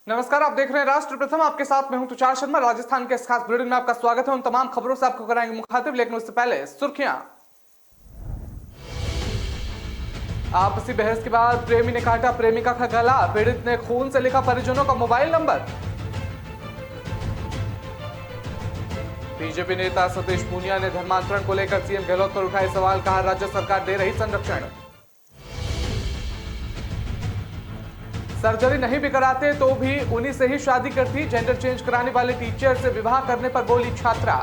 नमस्कार, आप देख रहे हैं राष्ट्र प्रथम। आपके साथ मैं हूं तुषार शर्मा। राजस्थान के इस खास बुलेटिन में आपका स्वागत है। उन तमाम खबरों से आपको कराएंगे मुखातिब, लेकिन उससे पहले सुर्खियां। आपसी बहस के बाद प्रेमी ने काटा प्रेमिका का गला, पीड़ित ने खून से लिखा परिजनों का मोबाइल नंबर। बीजेपी नेता सतीश पूनिया ने धर्मांतरण को लेकर सीएम गहलोत पर उठाए सवाल, कहा राज्य सरकार दे रही संरक्षण। सर्जरी नहीं भी कराते तो भी उन्हीं से ही शादी करती, जेंडर चेंज कराने वाले टीचर से विवाह करने पर बोली छात्रा।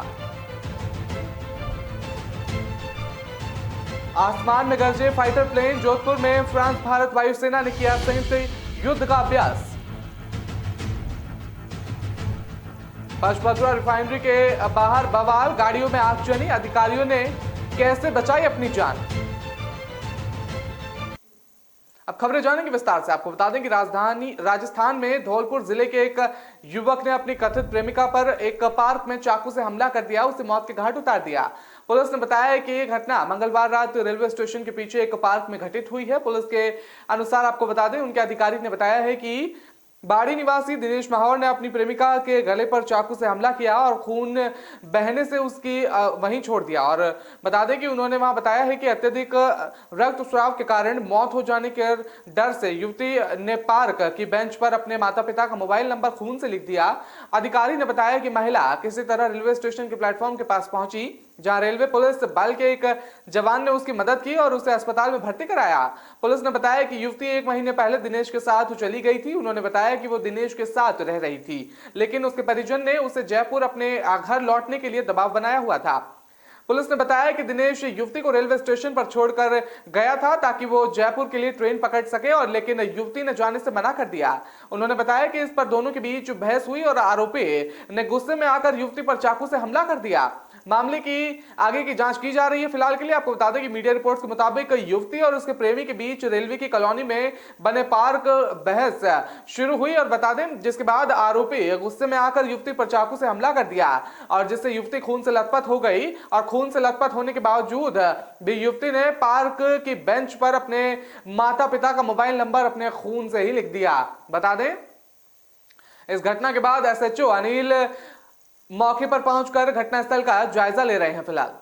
आसमान में गरजे फाइटर प्लेन, जोधपुर में फ्रांस भारत वायुसेना ने किया संयुक्त युद्ध का अभ्यास। पचपदरा रिफाइनरी के बाहर बवाल, गाड़ियों में आगजनी, अधिकारियों ने कैसे बचाई अपनी जान। अब खबरें जानेंगे विस्तार से। आपको बता दें कि राजस्थान में धौलपुर जिले के एक युवक ने अपनी कथित प्रेमिका पर एक पार्क में चाकू से हमला कर दिया, उसे मौत के घाट उतार दिया। पुलिस ने बताया है कि यह घटना मंगलवार रात रेलवे स्टेशन के पीछे एक पार्क में घटित हुई है। पुलिस के अनुसार आपको बता दें, उनके अधिकारी ने बताया है कि बाड़ी निवासी दिनेश माहौर ने अपनी प्रेमिका के गले पर चाकू से हमला किया और खून बहने से उसकी वहीं छोड़ दिया। और बता दें कि उन्होंने वहां बताया है कि अत्यधिक रक्तस्राव के कारण मौत हो जाने के डर से युवती ने पार्क की बेंच पर अपने माता पिता का मोबाइल नंबर खून से लिख दिया। अधिकारी ने बताया कि महिला किसी तरह रेलवे स्टेशन के प्लेटफॉर्म के पास पहुंची, जहां रेलवे पुलिस बल के एक जवान ने उसकी मदद की और उसे अस्पताल में भर्ती कराया। पुलिस ने बताया कि युवती 1 महीने पहले दिनेश के साथ चली गई थी। उन्होंने बताया कि वो दिनेश के साथ रह रही थी, लेकिन उसके परिजन ने उसे जयपुर अपने घर लौटने के लिए दबाव बनाया हुआ था। पुलिस ने बताया कि दिनेश युवती को रेलवे स्टेशन पर छोड़कर गया था ताकि वो जयपुर के लिए ट्रेन पकड़ सके, और लेकिन युवती ने जाने से मना कर दिया। उन्होंने बताया कि इस पर दोनों के बीच बहस हुई और आरोपी ने गुस्से में आकर युवती पर चाकू से हमला कर दिया। मामले की आगे की जांच की जा रही है। फिलहाल के लिए आपको बता दें कि मीडिया रिपोर्ट्स के मुताबिक युवती और उसके प्रेमी के बीच रेलवे की कॉलोनी में बने पार्क बहस शुरू हुई, और बता दें जिसके बाद आरोपी गुस्से में आकर युवती पर चाकू से हमला कर दिया, और जिससे युवती खून से लथपथ हो गई। और खून से लथपथ होने के बावजूद भी युवती ने पार्क की बेंच पर अपने माता पिता का मोबाइल नंबर अपने खून से ही लिख दिया। बता दें इस घटना के बाद एसएचओ अनिल मौके पर पहुंचकर घटनास्थल का जायजा ले रहे हैं। फिलहाल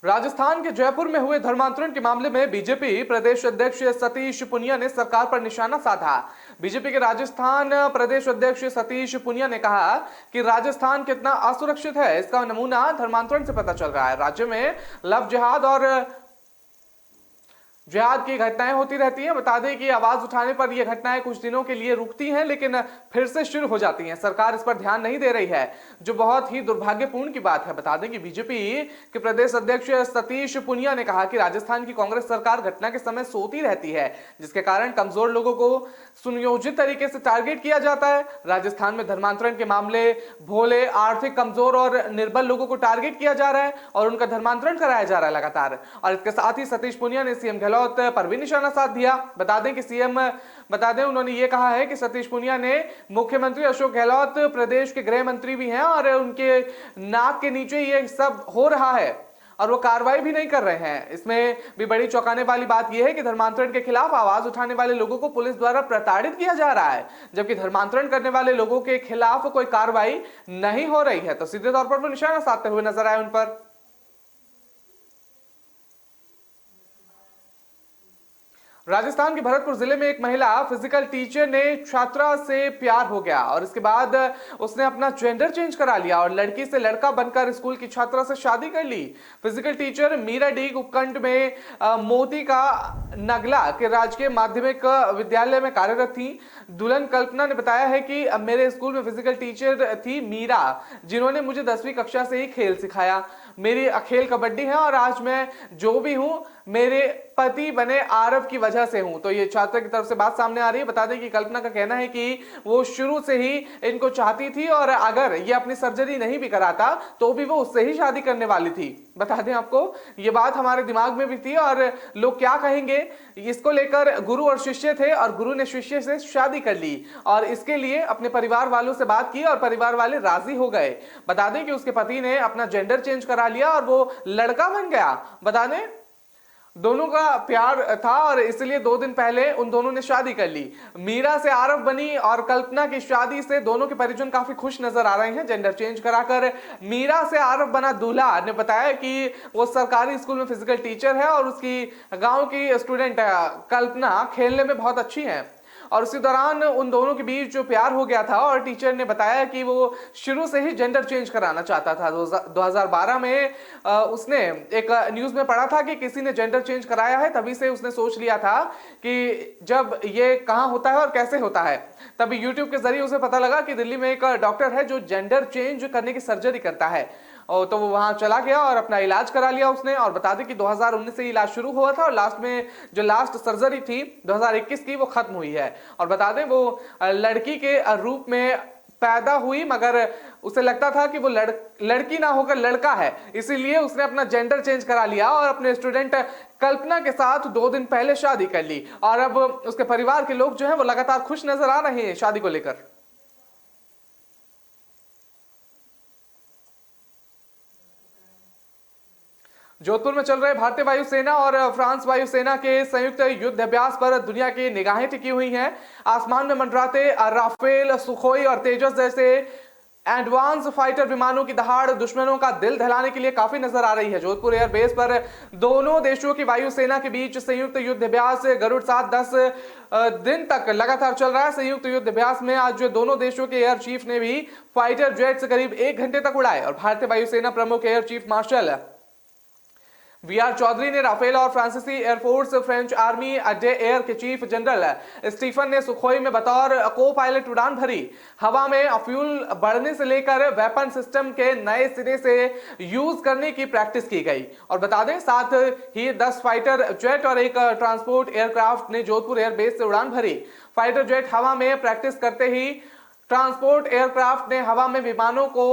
राजस्थान के जयपुर में हुए धर्मांतरण के मामले में बीजेपी प्रदेश अध्यक्ष सतीश पूनिया ने सरकार पर निशाना साधा। बीजेपी के राजस्थान प्रदेश अध्यक्ष सतीश पूनिया ने कहा कि राजस्थान कितना असुरक्षित है, इसका नमूना धर्मांतरण से पता चल रहा है। राज्य में लव जिहाद और जिहाद की घटनाएं होती रहती हैं। बता दें कि आवाज उठाने पर यह घटनाएं कुछ दिनों के लिए रुकती हैं, लेकिन फिर से शुरू हो जाती हैं। सरकार इस पर ध्यान नहीं दे रही है, जो बहुत ही दुर्भाग्यपूर्ण की बात है। बता दें कि बीजेपी के प्रदेश अध्यक्ष सतीश पूनिया ने कहा कि राजस्थान की कांग्रेस सरकार घटना के समय सोती रहती है, जिसके कारण कमजोर लोगों को सुनियोजित तरीके से टारगेट किया जाता है। राजस्थान में धर्मांतरण के मामले भोले, आर्थिक कमजोर और निर्बल लोगों को टारगेट किया जा रहा है और उनका धर्मांतरण कराया जा रहा है लगातार। और इसके साथ ही सतीश पूनिया ने सीएम गहलोत पर भी निशाना साध दिया। बता दें उन्होंने ये कहा है कि सतीश पूनिया ने मुख्यमंत्री अशोक गहलोत प्रदेश के गृह मंत्री भी हैं और उनके नाक के नीचे ये सब हो रहा है और वो कार्रवाई भी नहीं कर रहे हैं। इसमें भी बड़ी चौंकाने वाली बात यह है कि धर्मांतरण के खिलाफ आवाज उठाने वाले लोगों को पुलिस द्वारा प्रताड़ित किया जा रहा है, जबकि धर्मांतरण करने वाले लोगों के खिलाफ कोई कार्रवाई नहीं हो रही है। तो सीधे तौर पर वो निशाना साधते हुए नजर आए उन पर। राजस्थान के भरतपुर जिले में एक महिला फिजिकल टीचर ने छात्रा से प्यार हो गया और इसके बाद उसने अपना जेंडर चेंज करा लिया और लड़की से लड़का बनकर स्कूल की छात्रा से शादी कर ली। फिजिकल टीचर मीरा डीग उपखंड में मोती का नगला के राजकीय माध्यमिक विद्यालय में कार्यरत थी। दुल्हन कल्पना ने बताया है कि मेरे स्कूल में फिजिकल टीचर थी मीरा, जिन्होंने मुझे 10वीं कक्षा से ही खेल सिखाया। मेरी खेल कबड्डी है और आज मैं जो भी हूं मेरे पति बने आरव की वजह से हूं। तो ये छात्रा की तरफ से बात सामने आ रही है। बता दें कि कल्पना का कहना है कि वो शुरू से ही इनको चाहती थी और अगर ये अपनी सर्जरी नहीं भी कराता तो भी वो उससे ही शादी करने वाली थी। बता दें आपको ये बात हमारे दिमाग में भी थी और लोग क्या कहेंगे इसको लेकर गुरु और शिष्य थे और गुरु ने शिष्य से शादी कर ली और इसके लिए अपने परिवार वालों से बात की और परिवार वाले राजी हो गए। बता दें कि उसके पति ने अपना जेंडर चेंज करा लिया और वो लड़का बन गया। बता दें दोनों का प्यार था और इसलिए 2 दिन पहले उन दोनों ने शादी कर ली। मीरा से आरव बनी और कल्पना की शादी से दोनों के परिजन काफी खुश नजर आ रहे हैं। जेंडर चेंज कराकर मीरा से आरव बना दूल्हा ने बताया कि वो सरकारी स्कूल में फिजिकल टीचर है और उसकी गांव की स्टूडेंट कल्पना खेलने में बहुत अच्छी है और उसी दौरान उन दोनों के बीच जो प्यार हो गया था और टीचर ने बताया कि वो शुरू से ही जेंडर चेंज कराना चाहता था। 2012 में उसने एक न्यूज में पढ़ा था कि किसी ने जेंडर चेंज कराया है, तभी से उसने सोच लिया था कि जब ये कहाँ होता है और कैसे होता है। तभी यूट्यूब के जरिए उसे पता लगा कि दिल्ली में एक डॉक्टर है जो जेंडर चेंज करने की सर्जरी करता है और तो वो वहां चला गया और अपना इलाज करा लिया उसने। और बता दें कि 2019 से इलाज शुरू हुआ था और लास्ट में जो लास्ट सर्जरी थी 2021 की वो खत्म हुई है। और बता दें वो लड़की के रूप में पैदा हुई, मगर उसे लगता था कि वो लड़की ना होकर लड़का है, इसीलिए उसने अपना जेंडर चेंज करा लिया और अपने स्टूडेंट कल्पना के साथ 2 दिन पहले शादी कर ली। और अब उसके परिवार के लोग जो है वो लगातार खुश नजर आ रहे हैं शादी को लेकर। जोधपुर में चल रहे भारतीय वायुसेना और फ्रांस वायुसेना के संयुक्त युद्ध अभ्यास पर दुनिया की निगाहें टिकी हुई हैं। आसमान में मंडराते राफेल, सुखोई और तेजस जैसे एडवांस फाइटर विमानों की दहाड़ दुश्मनों का दिल दहलाने के लिए काफी नजर आ रही है। जोधपुर एयरबेस पर दोनों देशों की वायुसेना के बीच संयुक्त युद्ध अभ्यास गरुड़ 7-10 दिन तक लगातार चल रहा है। संयुक्त युद्ध अभ्यास में आज दोनों देशों के एयर चीफ ने भी फाइटर जेट्स करीब 1 घंटे तक उड़ाए और भारतीय वायुसेना प्रमुख air chief marshal V R. Chaudhary ने राफेल और फ्रांसीसी एयरफोर्स, फ्रेंच आर्मी अड्डे एयर के चीफ जनरल स्टीफन ने सुखोई में बतौर को पायलट उड़ान भरी। हवा में फ्यूल बढ़ने से लेकर वेपन सिस्टम के नए सिरे से यूज करने की प्रैक्टिस की गई। और बता दें साथ ही 10 फाइटर जेट और एक ट्रांसपोर्ट एयरक्राफ्ट ने जोधपुर एयरबेस से उड़ान भरी। फाइटर जेट हवा में प्रैक्टिस करते ही ट्रांसपोर्ट एयरक्राफ्ट ने हवा में विमानों को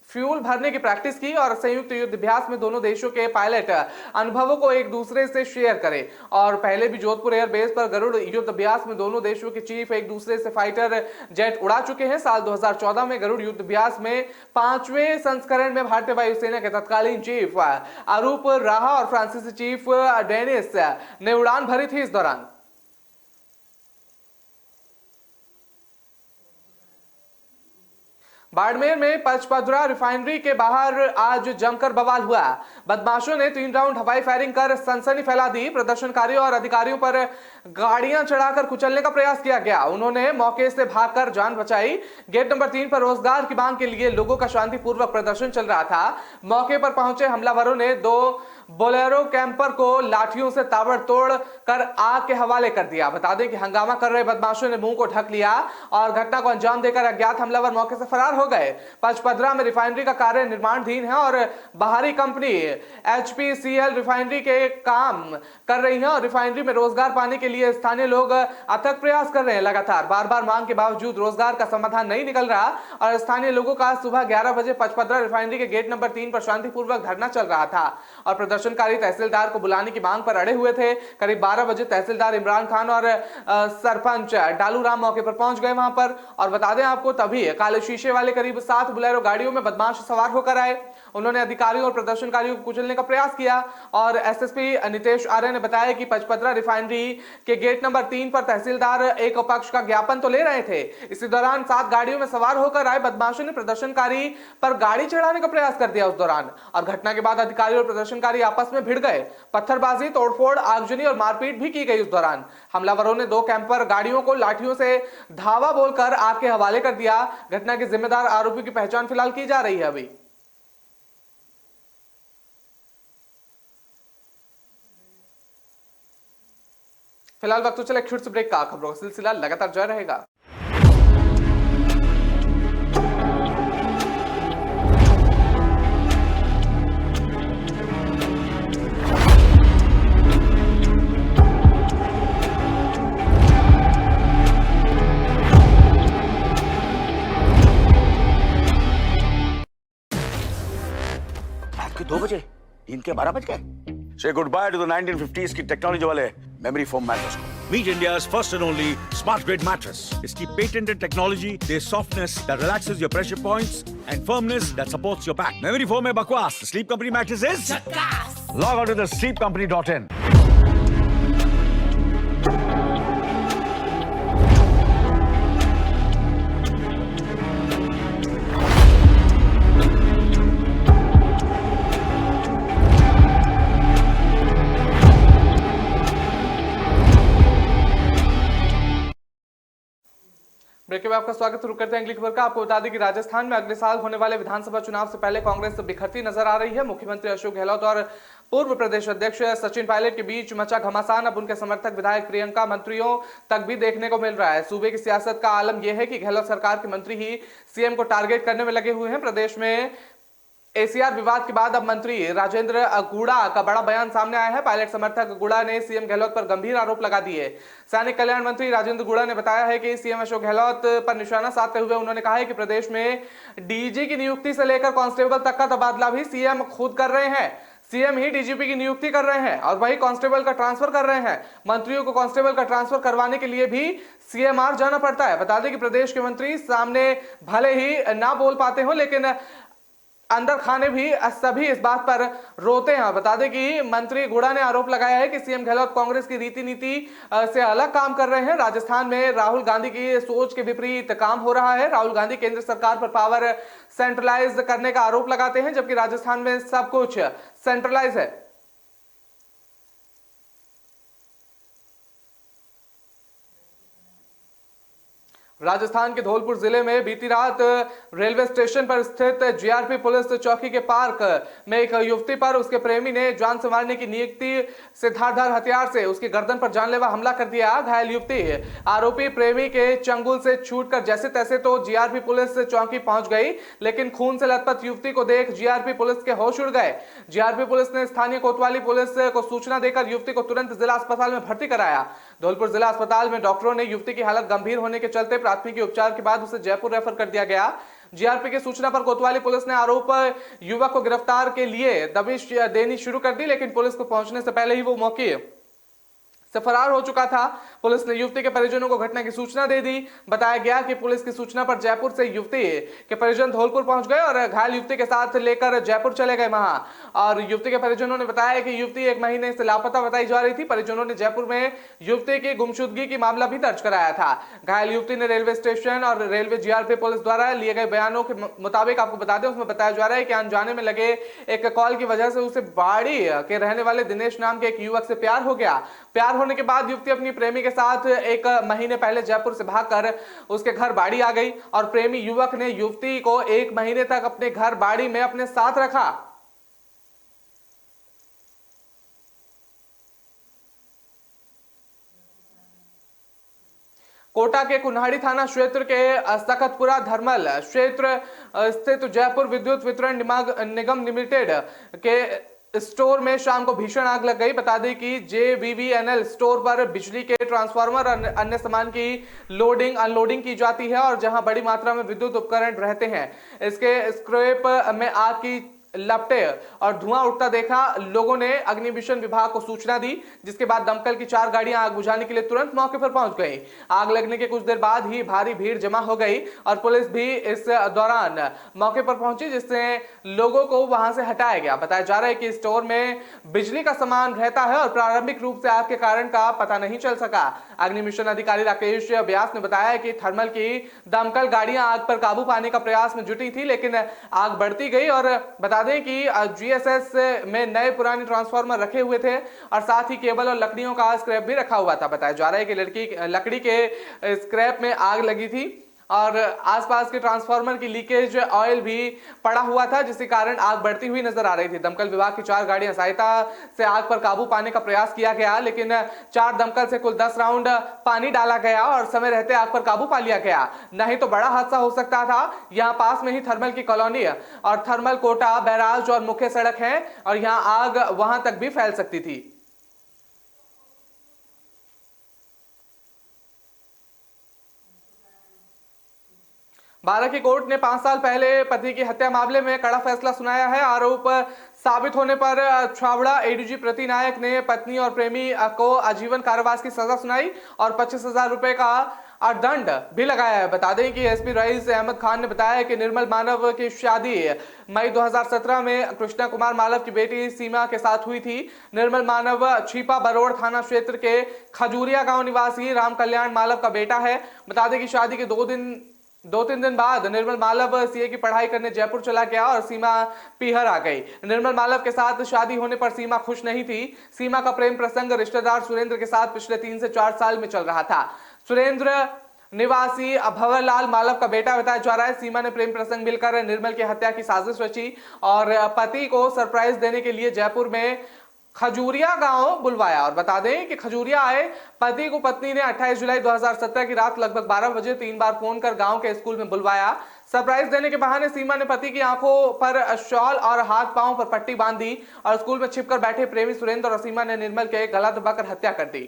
फ्यूल भरने की प्रैक्टिस की और संयुक्त युद्ध अभ्यास में दोनों देशों के पायलट अनुभवों को एक दूसरे से शेयर करें। और पहले भी जोधपुर एयरबेस पर गरुड़ युद्ध अभ्यास में दोनों देशों के चीफ एक दूसरे से फाइटर जेट उड़ा चुके हैं। साल 2014 में गरुड़ युद्ध अभ्यास में 5वें संस्करण में भारतीय वायुसेना के तत्कालीन चीफ अरूप राहा और फ्रांसीसी चीफ डेनिस ने उड़ान भरी थी। इस दौरान बाड़मेर में पचपदरा रिफाइनरी के बाहर आज जमकर बवाल हुआ। बदमाशों ने 3 राउंड हवाई फायरिंग कर सनसनी फैला दी। प्रदर्शनकारियों और अधिकारियों पर गाड़ियां चढ़ाकर कुचलने का प्रयास किया गया। उन्होंने मौके से भागकर जान बचाई। गेट नंबर 3 पर रोजगार की मांग के लिए लोगों का शांतिपूर्वक प्रदर्शन चल रहा था। मौके पर पहुंचे हमलावरों ने 2 बोलेरो कैंपर को लाठियों से ताबड़तोड़ कर आग के हवाले कर दिया। बता दें कि हंगामा कर रहे बदमाशों ने मुंह को ढक लिया और घटना को अंजाम देकर अज्ञात हमलावर मौके से फरार हो गए। पचपदरा में रिफाइनरी का कार्य निर्माणाधीन है और बाहरी कंपनी HPCL रिफाइनरी के काम कर रही है और रिफाइनरी में रोजगार पाने के लिए स्थानीय लोग अथक प्रयास कर रहे हैं। लगातार बार-बार मांग के बावजूद रोजगार का समाधान नहीं निकल रहा और स्थानीय लोगों का सुबह 11 बजे पचपदरा रिफाइनरी के गेट नंबर 3 पर शांतिपूर्वक धरना चल रहा था और प्रदर्शनकारी तहसीलदार को बुलाने की मांग पर अड़े हुए थे। करीब 12 बजे तहसीलदार इमरान खान और सरपंच डालू राम मौके पर पहुंच गए वहां पर। और बता दें आपको तभी काले शीशे वाले करीब 7 बुलेरो गाड़ियों में बदमाश सवार होकर आए। उन्होंने अधिकारियों और प्रदर्शनकारियों को कुचलने का प्रयास किया और एसएसपी नितेश आर्य ने बताया कि पचपदरा रिफाइनरी के गेट नंबर 3 पर तहसीलदार एक पक्ष का ज्ञापन तो ले रहे थे। इसी दौरान 7 गाड़ियों में सवार होकर आए बदमाशों ने प्रदर्शनकारी पर गाड़ी चढ़ाने का प्रयास कर दिया उस दौरान। और घटना के बाद अधिकारी और प्रदर्शनकारी आपस में भिड़ गए। पत्थरबाजी, तोड़फोड़, आगजनी और मारपीट भी की गई। उस दौरान हमलावरों ने 2 कैंपर गाड़ियों को लाठियों से धावा बोलकर आग के हवाले कर दिया। घटना के जिम्मेदार आरोपियों की पहचान फिलहाल की जा रही है। अभी फिलहाल वक्त तो चले एक छोटे ब्रेक का। खबरों का सिलसिला लगातार जारी रहेगा। रात के 2 बजे, दिन के 12 बज गए। Say goodbye to the 1950s की टेक्नोलॉजी वाले memory foam mattress को। Meet India's first and only smart grid mattress. इसकी patented technology, there's softness that relaxes your pressure points and firmness that supports your back. Memory foam है बकवास, sleep company mattress is Chakas. Log on to the sleepcompany.in. Break के बाद आपका स्वागत। शुरू करते हैं अगली खबर का। आपको बता दें कि राजस्थान में अगले साल होने वाले विधानसभा चुनाव से पहले कांग्रेस बिखरती नजर आ रही है। मुख्यमंत्री अशोक गहलोत और पूर्व प्रदेश अध्यक्ष सचिन पायलट के बीच मचा घमासान अब उनके समर्थक विधायक प्रियंका मंत्रियों तक भी देखने को मिल रहा है। सूबे की सियासत का आलम यह है कि गहलोत सरकार के मंत्री ही सीएम को टारगेट करने में लगे हुए हैं। प्रदेश में एसीआर विवाद के बाद अब मंत्री राजेंद्र गुड़ा का बड़ा बयान सामने आया है। पायलट समर्थक गुड़ा ने सीएम गहलोत पर गंभीर आरोप लगा दिए। सैनिक कल्याण मंत्री राजेंद्र गुड़ा ने बताया है कि सीएम अशोक गहलोत पर निशाना साधते हुए उन्होंने कहा है कि प्रदेश में डीजी की नियुक्ति से लेकर कांस्टेबल तक का तबादला भी सीएम खुद कर रहे हैं। सीएम ही डीजीपी की नियुक्ति कर रहे हैं और वही कांस्टेबल का ट्रांसफर कर रहे हैं। मंत्रियों को कांस्टेबल का ट्रांसफर करवाने के लिए भी सीएमआर जाना पड़ता है। बता दें कि प्रदेश के मंत्री सामने भले ही ना बोल पाते हो, लेकिन अंदर खाने भी सभी इस बात पर रोते हैं। बता दें कि मंत्री गुड़ा ने आरोप लगाया है कि सीएम गहलोत कांग्रेस की रीति नीति से अलग काम कर रहे हैं। राजस्थान में राहुल गांधी की सोच के विपरीत काम हो रहा है। राहुल गांधी केंद्र सरकार पर पावर सेंट्रलाइज करने का आरोप लगाते हैं, जबकि राजस्थान में सब कुछ सेंट्रलाइज है। राजस्थान के धौलपुर जिले में बीती रात रेलवे स्टेशन पर स्थित जीआरपी पुलिस चौकी के पार्क में एक युवती पर उसके प्रेमी ने जान से मारने की नियुक्ति से धारदार हथियार से उसकी गर्दन पर जानलेवा हमला कर दिया। घायल युवती आरोपी प्रेमी के चंगुल से छूटकर जैसे तैसे तो जीआरपी पुलिस चौकी पहुंच गई, लेकिन खून से लथपथ युवती को देख जीआरपी पुलिस के होश उड़ गए। जीआरपी पुलिस ने स्थानीय कोतवाली पुलिस को सूचना देकर युवती को तुरंत जिला अस्पताल में भर्ती कराया। धौलपुर जिला अस्पताल में डॉक्टरों ने युवती की हालत गंभीर होने के चलते प्राथमिक उपचार के बाद उसे जयपुर रेफर कर दिया गया। जीआरपी की सूचना पर कोतवाली पुलिस ने आरोप युवक को गिरफ्तार के लिए दबिश देनी शुरू कर दी, लेकिन पुलिस को पहुंचने से पहले ही वो मौके से फरार हो चुका था। पुलिस ने युवती के परिजनों को घटना की सूचना दे दी। बताया गया कि पुलिस की सूचना पर जयपुर से युवती के परिजन धौलपुर पहुंच गए और घायल युवती के साथ लेकर जयपुर चले गए वहां। और युवती के परिजनों ने बताया कि युवती 1 महीने से लापता बताई जा रही थी। परिजनों ने जयपुर में युवती की गुमशुदगी की मामला भी दर्ज कराया था। घायल युवती ने रेलवे स्टेशन और रेलवे जीआरपी पुलिस द्वारा लिए गए बयानों के मुताबिक, आपको बता दें, उसमें बताया जा रहा है कि अनजाने में लगे एक कॉल की वजह से उसे बाड़ी के रहने वाले दिनेश नाम के एक युवक से प्यार हो गया। प्यार होने के बाद युवती अपनी प्रेमी के साथ 1 महीने पहले जयपुर से भागकर उसके घर बाड़ी आ गई और प्रेमी युवक ने युवती को 1 महीने तक अपने घर बाड़ी में अपने साथ रखा। कोटा के कुन्हाड़ी थाना क्षेत्र के सखतपुरा धर्मल क्षेत्र स्थित जयपुर विद्युत वितरण निगम लिमिटेड के स्टोर में शाम को भीषण आग लग गई। बता दें कि JVVNL स्टोर पर बिजली के ट्रांसफार्मर और अन्य सामान की लोडिंग अनलोडिंग की जाती है और जहां बड़ी मात्रा में विद्युत उपकरण रहते हैं। इसके स्क्रैप में आग की लपटे और धुआं उठता देखा। लोगों ने अग्निशमन विभाग को सूचना दी, जिसके बाद दमकल की 4 गाड़ियां आग बुझाने के लिए तुरंत मौके पर पहुंच गई। आग लगने के कुछ देर बाद ही भारी भीड़ जमा हो गई और पुलिस भी इस दौरान मौके पर पहुंची, जिससे लोगों को वहां से हटाया गया। बताया जा रहा है कि स्टोर में बिजली का सामान रहता है और प्रारंभिक रूप से आग के कारण का पता नहीं चल सका। अग्निशमन अधिकारी राकेश व्यास ने बताया कि थर्मल की दमकल गाड़ियां आग पर काबू पाने का प्रयास में जुटी थी, लेकिन आग बढ़ती गई। और बता दें कि जीएसएस में नए पुराने ट्रांसफार्मर रखे हुए थे और साथ ही केबल और लकड़ियों का स्क्रैप भी रखा हुआ था। बताया जा रहा है कि लकड़ी के स्क्रैप में आग लगी थी और आसपास के ट्रांसफार्मर की लीकेज ऑयल भी पड़ा हुआ था, जिसके कारण आग बढ़ती हुई नजर आ रही थी। दमकल विभाग की 4 गाड़ियां सहायता से आग पर काबू पाने का प्रयास किया गया, लेकिन 4 दमकल से कुल 10 राउंड पानी डाला गया और समय रहते आग पर काबू पा लिया गया। नहीं तो बड़ा हादसा हो सकता था। यहाँ पास में ही थर्मल की कॉलोनी और थर्मल कोटा बैराज और मुख्य सड़क है और यहाँ आग वहां तक भी फैल सकती थी। बारा की कोर्ट ने 5 साल पहले पति की हत्या मामले में कड़ा फैसला सुनाया है। आरोप साबित होने पर छावड़ा एडीजी प्रति नायक ने पत्नी और प्रेमी को आजीवन कारावास की सजा सुनाई और 25,000 रुपए का और दंड भी लगाया है। बता दें कि एसपी रईस अहमद खान ने बताया कि निर्मल मानव की शादी मई 2017 में कृष्णा कुमार मालव की बेटी सीमा के साथ हुई थी। निर्मल मानव छीपा बरोड़ थाना क्षेत्र के खजूरिया गांव निवासी राम कल्याण मालव का बेटा है। बता दें कि शादी के दो तीन दिन बाद निर्मल मालव सीए की पढ़ाई करने जयपुर चला गया और सीमा पीहर आ गई। निर्मल मालव के साथ शादी होने पर सीमा खुश नहीं थी। सीमा का प्रेम प्रसंग रिश्तेदार सुरेंद्र के साथ पिछले 3 से 4 साल में चल रहा था। सुरेंद्र निवासी भंवरलाल मालव का बेटा बताया जा रहा है। सीमा ने प्रेम प्रसंग मिलकर निर्मल की हत्या की साजिश रची और पति को सरप्राइज देने के लिए जयपुर में खजूरिया गांव बुलवाया। और बता दें कि खजूरिया आए पति को पत्नी ने 28 जुलाई 2017 की रात लगभग 12 बजे 3 बार फोन कर गांव के स्कूल में बुलवाया। सरप्राइज देने के बहाने सीमा ने पति की आंखों पर शॉल और हाथ पांव पर पट्टी बांध दी और स्कूल में छिपकर बैठे प्रेमी सुरेंद्र और सीमा ने निर्मल के गला दबाकर हत्या कर दी।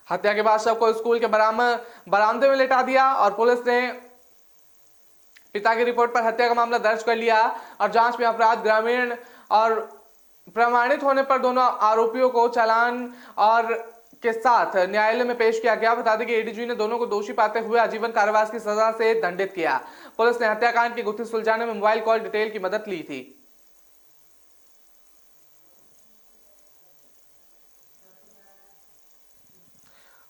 हत्या के बाद शव को स्कूल के बरामदे में लेटा दिया और पुलिस ने पिता की रिपोर्ट पर हत्या का मामला दर्ज कर लिया और जांच में अपराध ग्रामीण और प्रमाणित होने पर दोनों आरोपियों को चालान और के साथ न्यायालय में पेश किया गया। बता दें कि एडीजी ने दोनों को दोषी पाते हुए आजीवन कारावास की सजा से दंडित किया। पुलिस ने हत्याकांड की गुत्थी सुलझाने में मोबाइल कॉल डिटेल की मदद ली थी।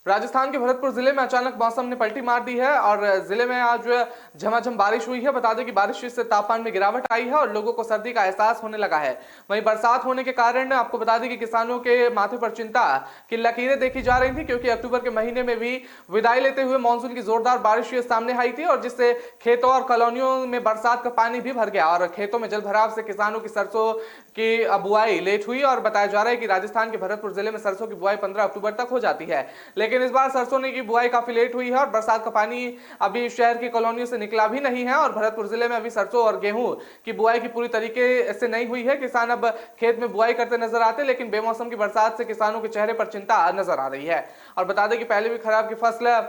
राजस्थान के भरतपुर जिले में अचानक मौसम ने पलटी मार दी है और जिले में आज झमाझम बारिश हुई है। बता दें कि बारिश से तापमान में गिरावट आई है और लोगों को सर्दी का एहसास होने लगा है। वहीं बरसात होने के कारण आपको बता दें कि किसानों के माथे पर चिंता की लकीरें देखी जा रही थी, क्योंकि अक्टूबर के महीने में भी विदाई लेते हुए मानसून की जोरदार बारिश सामने आई थी और जिससे खेतों और कॉलोनियों में बरसात का पानी भी भर गया और खेतों में जलभराव से किसानों की सरसों की बुआई लेट हुई। और बताया जा रहा है कि राजस्थान के भरतपुर जिले में सरसों की बुआई 15 अक्टूबर तक हो जाती है, लेकिन इस बार सरसों की बुआई काफी लेट हुई है और बरसात का पानी अभी शहर की कॉलोनियों से निकला भी नहीं है और भरतपुर जिले में अभी सरसों और गेहूं की बुआई की पूरी तरीके से नहीं हुई है। किसान अब खेत में बुआई करते नजर आते, लेकिन बेमौसम की बरसात से किसानों के चेहरे पर चिंता नजर आ रही है। और बता दें कि पहले भी खराब की फसल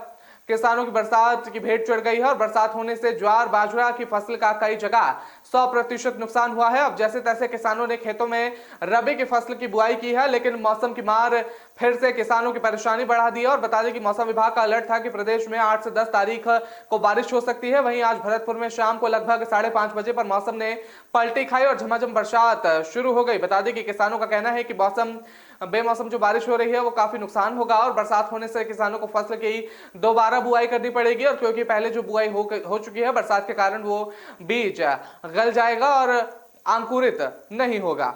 किसानों की बरसात की भेंट चढ़ गई है और बरसात होने से ज्वार बाजरा की फसल का कई जगह 100% नुकसान हुआ है। अब जैसे तैसे किसानों ने खेतों में रबी की फसल की बुआई की है, लेकिन मौसम की मार फिर से किसानों की परेशानी बढ़ा दी है। और बता दें कि मौसम विभाग का अलर्ट था कि प्रदेश में 8 से 10 तारीख को बारिश हो सकती है। वहीं आज भरतपुर में शाम को लगभग 5:30 बजे पर मौसम ने पलटी खाई और झमाझम बरसात शुरू हो गई। बता दें कि किसानों का कहना है कि बेमौसम जो बारिश हो रही है वो काफी नुकसान होगा और बरसात होने से किसानों को फसल की दोबारा बुआई करनी पड़ेगी और क्योंकि पहले जो बुआई हो चुकी है, बरसात के कारण वो बीज गल जाएगा और अंकुरित नहीं होगा।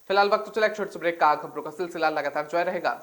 फिलहाल वक्त तो चला एक छोटे से ब्रेक का। खबरों का सिलसिला लगातार जारी रहेगा।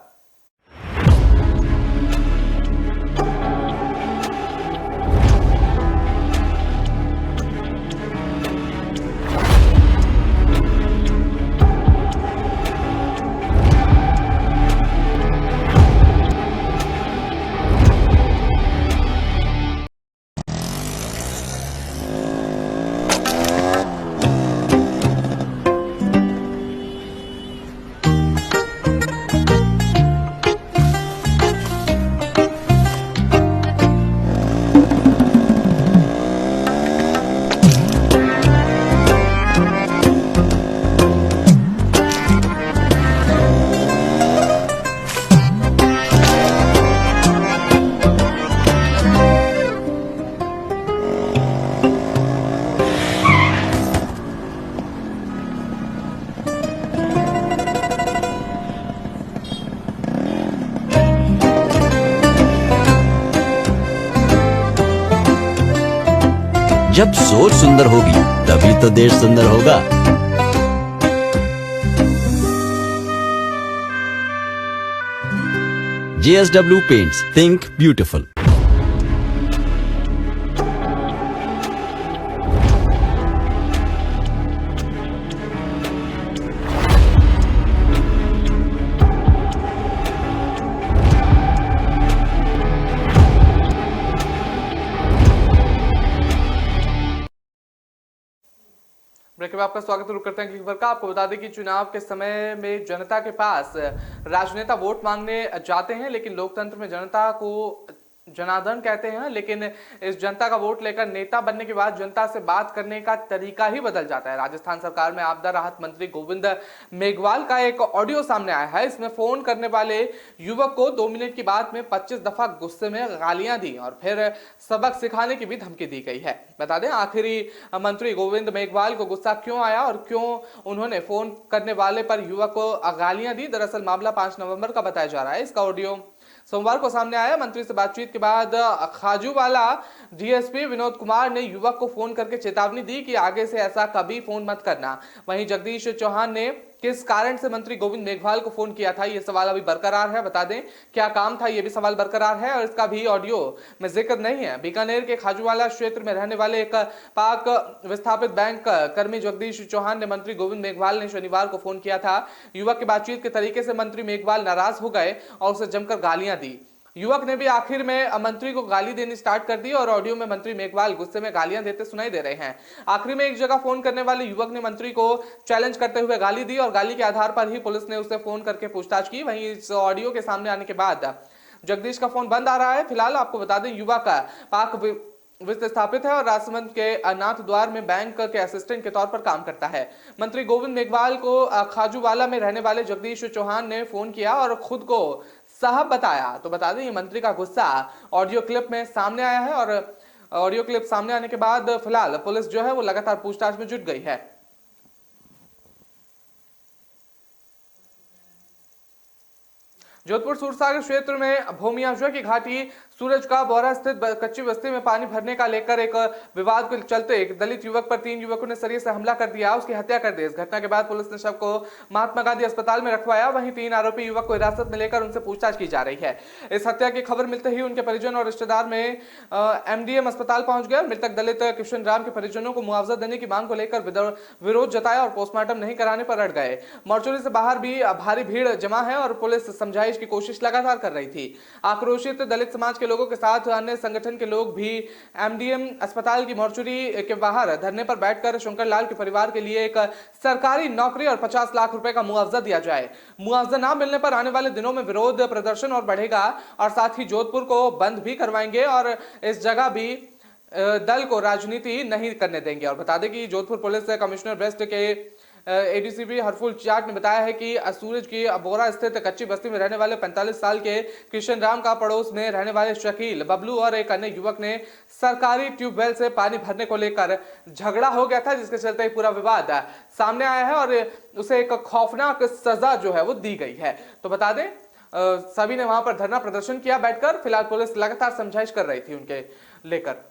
जब सोच सुंदर होगी तभी तो देश सुंदर होगा। JSW Paints, think beautiful। Break में आपका स्वागत शुरू करते हैं क्लिक खबर का। आपको बता दें कि चुनाव के समय में जनता के पास राजनेता वोट मांगने जाते हैं, लेकिन लोकतंत्र में जनता को जनार्दन कहते हैं, लेकिन इस जनता का वोट लेकर नेता बनने के बाद जनता से बात करने का तरीका ही बदल जाता है। राजस्थान सरकार में आपदा राहत मंत्री गोविंद मेघवाल का एक ऑडियो सामने आया है। इसमें फोन करने वाले युवक को 2 मिनट की बात में 25 दफा गुस्से में गालियां दी और फिर सबक सिखाने की भी धमकी दी गई है। बता दें आखिरी मंत्री गोविंद मेघवाल को गुस्सा क्यों आया और क्यों उन्होंने फोन करने वाले पर युवक को गालियां दी। दरअसल मामला 5 नवंबर का बताया जा रहा है। इसका ऑडियो सोमवार को सामने आया। मंत्री से बातचीत के बाद खाजूवाला डीएसपी विनोद कुमार ने युवक को फोन करके चेतावनी दी कि आगे से ऐसा कभी फोन मत करना। वहीं जगदीश चौहान ने किस कारण से मंत्री गोविंद मेघवाल को फोन किया था, यह सवाल अभी बरकरार है। बता दें क्या काम था, यह भी सवाल बरकरार है और इसका भी ऑडियो में जिक्र नहीं है। बीकानेर के खाजूवाला क्षेत्र में रहने वाले एक पाक विस्थापित बैंक कर्मी जगदीश चौहान ने मंत्री गोविंद मेघवाल ने शनिवार को फोन किया था। युवक की बातचीत के तरीके से मंत्री मेघवाल नाराज हो गए और उसे जमकर गालियां दी। युवक ने भी आखिर में मंत्री को गाली देनी स्टार्ट कर दी और ऑडियो में मंत्री मेघवाल गुस्से में गालियां देते सुनाई दे रहे हैं। आखिरी में एक जगह फोन करने वाले युवक ने मंत्री को चैलेंज करते हुए गाली दी और गाली के आधार पर ही पुलिस ने उसे फोन करके पूछताछ की। वहीं इस ऑडियो के सामने आने के बाद जगदीश का फोन बंद आ रहा है। फिलहाल आपको बता दें युवक पाक विस्थापित है और राजसमंद के नाथ द्वार में बैंक के असिस्टेंट के तौर पर काम करता है। मंत्री गोविंद मेघवाल को खाजूवाला में रहने वाले जगदीश चौहान ने फोन किया और खुद को साहब बताया। तो बता दें ये मंत्री का गुस्सा ऑडियो क्लिप में सामने आया है और ऑडियो क्लिप सामने आने के बाद फिलहाल पुलिस जो है वो लगातार पूछताछ में जुट गई है। जोधपुर सूरसागर क्षेत्र में भूमियाजुआ की घाटी सूरज का बोरा स्थित कच्ची बस्ती में पानी भरने का लेकर एक विवाद के चलते एक दलित युवक पर 3 युवकों ने सरिये से हमला कर दिया, उसकी हत्या कर दी। इस घटना के बाद पुलिस ने शव को महात्मा गांधी अस्पताल में रखवाया। वहीं 3 आरोपी युवक को हिरासत में लेकर उनसे पूछताछ की जा रही है। इस हत्या की खबर मिलते ही उनके परिजन और रिश्तेदार में एमडीएम अस्पताल पहुंच गए। मृतक दलित कृष्ण राम के परिजनों को मुआवजा देने की मांग को लेकर विरोध जताया और पोस्टमार्टम नहीं कराने पर अड़ गए। मोर्चरी से बाहर भी भारी भीड़ जमा है और पुलिस समझाइश की कोशिश लगातार कर रही थी। आक्रोशित दलित समाज के लोगों के साथ अन्य संगठन के लोग भी एमडीएम अस्पताल की मोर्चरी के बाहर धरने पर बैठकर शंकर लाल के परिवार के लिए एक सरकारी नौकरी और 50 लाख रुपए का मुआवजा दिया जाए। मुआवजा ना मिलने पर आने वाले दिनों में विरोध प्रदर्शन और बढ़ेगा और साथ ही जोधपुर को बंद भी करवाएंगे और इस जगह भी दल को राजनीति नहीं करने देंगे। और बता दें कि जोधपुर पुलिस कमिश्नर वेस्ट के एडीसीपी हरफुल चाट ने बताया है कि सूरज की बोरा स्थित कच्ची बस्ती में रहने वाले 45 साल के कृष्ण राम का पड़ोस में रहने वाले शकील, बबलू और एक अन्य युवक ने सरकारी ट्यूबवेल से पानी भरने को लेकर झगड़ा हो गया था, जिसके चलते पूरा विवाद सामने आया है और उसे एक खौफनाक सजा जो है वो दी गई है। तो बता दें सभी ने वहां पर धरना प्रदर्शन किया बैठकर। फिलहाल पुलिस लगातार समझाइश कर रही थी उनके लेकर।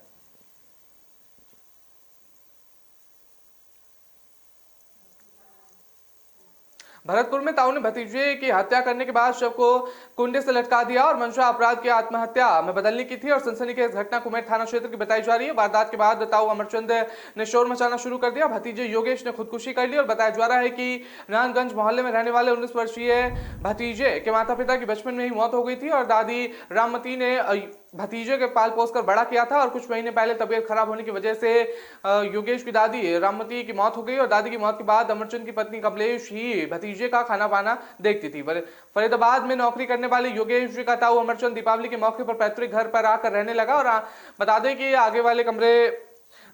भरतपुर में ताऊ ने भतीजे की हत्या करने के बाद शव को कुंडे से लटका दिया और मंशा अपराध की आत्महत्या में बदलने की थी और सनसनीखेज घटना कुमेर थाना क्षेत्र की बताई जा रही है। वारदात के बाद ताऊ अमरचंद ने शोर मचाना शुरू कर दिया। भतीजे योगेश ने खुदकुशी कर ली और बताया जा रहा है कि नानगंज मोहल्ले में रहने वाले 19 वर्षीय भतीजे के माता पिता की बचपन में ही मौत हो गई थी और दादी राममती ने भतीजे के पाल पोस कर बड़ा किया था और कुछ महीने पहले तबीयत खराब होने की वजह से योगेश की दादी राममती की मौत हो गई और दादी की मौत के बाद अमरचंद की पत्नी कमलेश ही भतीजे का खाना पाना देखती थी। फरीदाबाद में नौकरी करने वाले योगेश का ताऊ अमरचंद दीपावली के मौके पर पैतृक घर पर आकर रहने लगा और बता दें कि आगे वाले कमरे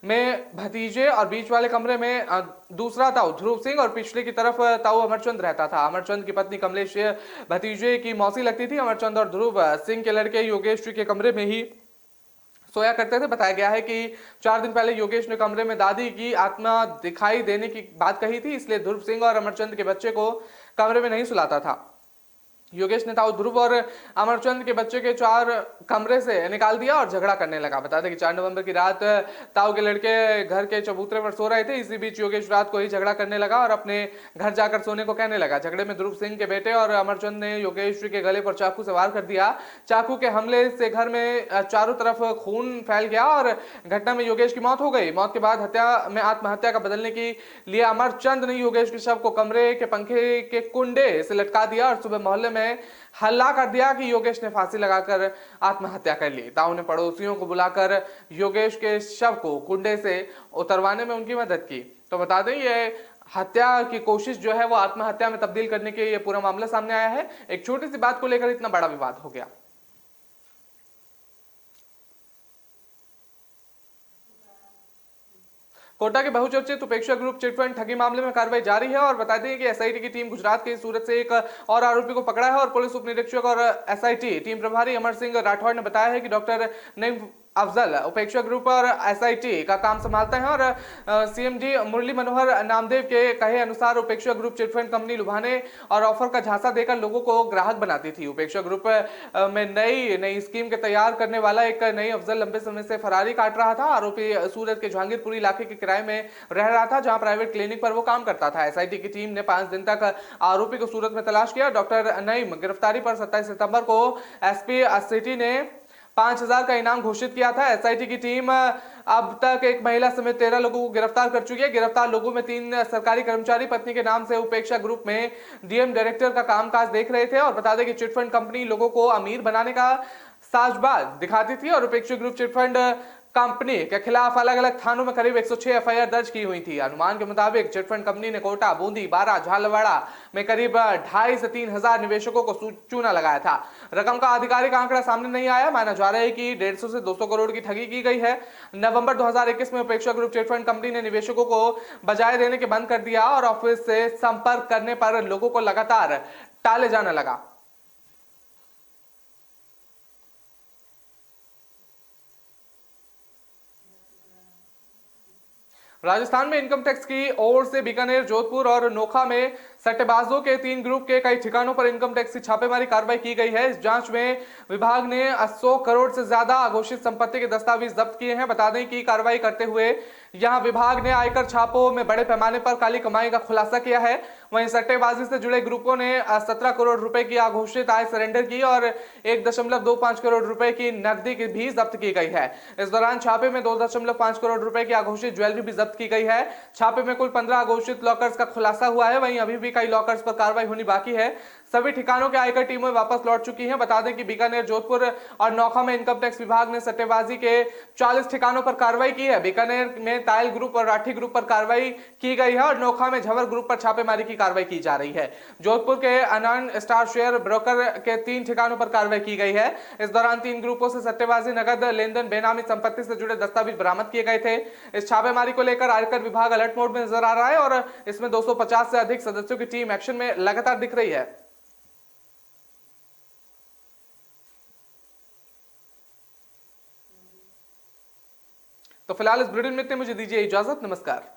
में भतीजे और बीच वाले कमरे में दूसरा ताऊ ध्रुव सिंह और पिछले की तरफ ताऊ अमरचंद रहता था। अमरचंद की पत्नी कमलेश भतीजे की मौसी लगती थी। अमरचंद और ध्रुव सिंह के लड़के योगेश के कमरे में ही सोया करते थे। बताया गया है कि 4 दिन पहले योगेश ने कमरे में दादी की आत्मा दिखाई देने की बात कही थी, इसलिए ध्रुव सिंह और अमरचंद के बच्चे को कमरे में नहीं सुलाता था। योगेश ने ताऊ ध्रुव और अमरचंद के बच्चे के 4 कमरे से निकाल दिया और झगड़ा करने लगा। बता दें कि 4 नवंबर की रात ताऊ के लड़के घर के चबूतरे पर सो रहे थे। इसी बीच योगेश रात को ही झगड़ा करने लगा और अपने घर जाकर सोने को कहने लगा। झगड़े में ध्रुव सिंह के बेटे और अमरचंद ने योगेश के गले पर चाकू से वार कर दिया। चाकू के हमले से घर में चारों तरफ खून फैल गया और घटना में योगेश की मौत हो गई। मौत के बाद हत्या में आत्महत्या का बदलने के लिए अमरचंद ने योगेश के शव को कमरे के पंखे के कुंडे से लटका दिया और सुबह मोहल्ले में हल्ला कर दिया कि योगेश ने फांसी लगाकर आत्महत्या कर ली। ताऊ ने पड़ोसियों को बुलाकर योगेश के शव को कुंडे से उतरवाने में उनकी मदद की। तो बता दें ये हत्या की कोशिश जो है वो आत्महत्या में तब्दील करने के ये पूरा मामला सामने आया है। एक छोटी सी बात को लेकर इतना बड़ा विवाद हो गया। कोटा के बहुचर्चित उपेक्षा ग्रुप चिटफंड ठगी मामले में कार्रवाई जारी है और बता दें कि एसआईटी की टीम गुजरात के सूरत से एक और आरोपी को पकड़ा है और पुलिस उप निरीक्षक और एसआईटी टीम प्रभारी अमर सिंह राठौड़ ने बताया है कि डॉक्टर नईम अफजल उपेक्षा ग्रुप और एसआईटी का काम संभालते हैं और सीएमडी मुरली मनोहर नामदेव के कहे अनुसार उपेक्षा ग्रुप चिटफंड कंपनी लुभाने और ऑफर का झांसा देकर लोगों को ग्राहक बनाती थी। उपेक्षा ग्रुप में नई स्कीम के तैयार करने वाला एक नई अफजल लंबे समय से फरारी काट रहा था। आरोपी सूरत के जहांगीरपुरी इलाके के किराए में रह रहा था, जहां प्राइवेट क्लिनिक पर वो काम करता था। एसआईटी की टीम ने 5 दिन तक आरोपी को सूरत में तलाश किया। डॉक्टर नईम गिरफ्तारी पर 27 सितंबर को एसपी सिटी ने 5,000 का इनाम घोषित किया था। एसआईटी की टीम अब तक एक महिला समेत 13 लोगों को गिरफ्तार कर चुकी है। गिरफ्तार लोगों में 3 सरकारी कर्मचारी पत्नी के नाम से उपेक्षा ग्रुप में डीएम डायरेक्टर का कामकाज देख रहे थे और बता दें कि चिटफंड कंपनी लोगों को अमीर बनाने का साजबाज दिखाती थी और उपेक्षा ग्रुप चिटफंड कंपनी के खिलाफ अलग अलग थानों में करीब 106 एफआईआर दर्ज की हुई थी। अनुमान के मुताबिक चिटफंड कंपनी ने कोटा, बूंदी, बारा, झालवाड़ा में करीब 2,500 से 3,000 निवेशकों को चूना लगाया था। रकम का आधिकारिक आंकड़ा सामने नहीं आया। माना जा रहा है कि 150 से 200 करोड़ की ठगी की गई है। नवंबर 2021 में उपेक्षा ग्रुप चिटफंड कंपनी ने निवेशकों को बजाय देने के बंद कर दिया और ऑफिस से संपर्क करने पर लोगों को लगातार टाले जाने लगा। राजस्थान में इनकम टैक्स की ओर से बीकानेर, जोधपुर और नोखा में सट्टेबाजों के 3 ग्रुप के कई ठिकानों पर इनकम टैक्स की छापेमारी कार्रवाई की गई है। इस जांच में विभाग ने 100 करोड़ से ज्यादा अघोषित संपत्ति के दस्तावेज जब्त किए हैं। बता दें कि कार्रवाई करते हुए यहां विभाग ने आयकर छापों में बड़े पैमाने पर काली कमाई का खुलासा किया है। वहीं सट्टेबाजी से जुड़े ग्रुपों ने 17 करोड़ रुपए की अघोषित आय सरेंडर की और 1.25 करोड़ रुपए की नकदी की भी जब्त की गई है। इस दौरान छापे में 2.5 करोड़ रुपए की अघोषित ज्वेलरी भी जब्त की गई है। छापे में कुल 15 अघोषित लॉकर्स का खुलासा हुआ है। वहीं अभी भी कई लॉकर्स पर कार्रवाई होनी बाकी है। सभी ठिकानों के आयकर टीमें वापस लौट चुकी हैं। बता दें कि बीकानेर, जोधपुर और नोखा में इनकम टैक्स विभाग ने सट्टेबाजी के 40 ठिकानों पर कार्रवाई की है। बीकानेर में तायल ग्रुप और राठी ग्रुप पर कार्रवाई की गई है और नोखा में झवर ग्रुप पर छापेमारी की कार्रवाई की जा रही है। जोधपुर के अनंत स्टार शेयर ब्रोकर के 3 ठिकानों पर कार्रवाई की गई है। इस दौरान 3 ग्रुपों से सट्टेबाजी, नगद लेनदेन, बेनामी संपत्ति से जुड़े दस्तावेज बरामद किए गए थे। इस छापेमारी को लेकर आयकर विभाग अलर्ट मोड में नजर आ रहा है और इसमें 250 से अधिक सदस्यों की टीम एक्शन में लगातार दिख रही है। तो फिलहाल इस बुलेटिन में मुझे दीजिए इजाजत। नमस्कार।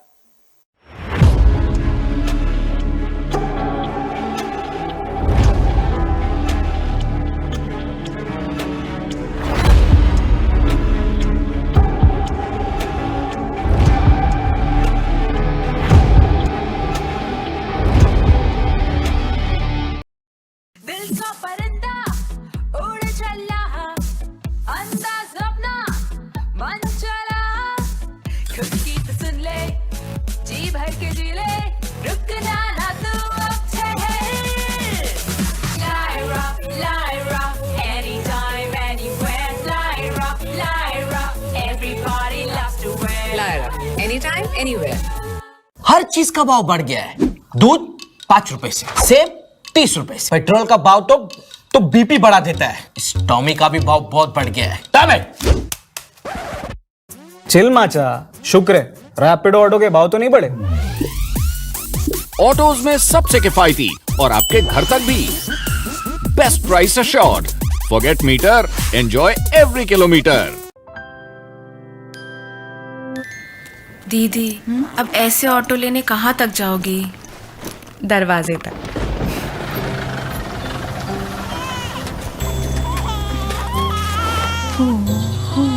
Anytime, anywhere. हर चीज का भाव बढ़ गया है। दूध 5 रुपए से, सेब 30 रुपए से, पेट्रोल का भाव तो बीपी बढ़ा देता है। इस टॉमी का भी भाव बहुत बढ़ गया है। चिल माचा, शुक्र है रैपिडो ऑटो के भाव तो नहीं बढ़े। ऑटोज में सबसे किफायती और आपके घर तक भी best price assured. Forget meter, enjoy every kilometre. दीदी अब ऐसे ऑटो लेने कहाँ तक जाओगी? दरवाजे तक।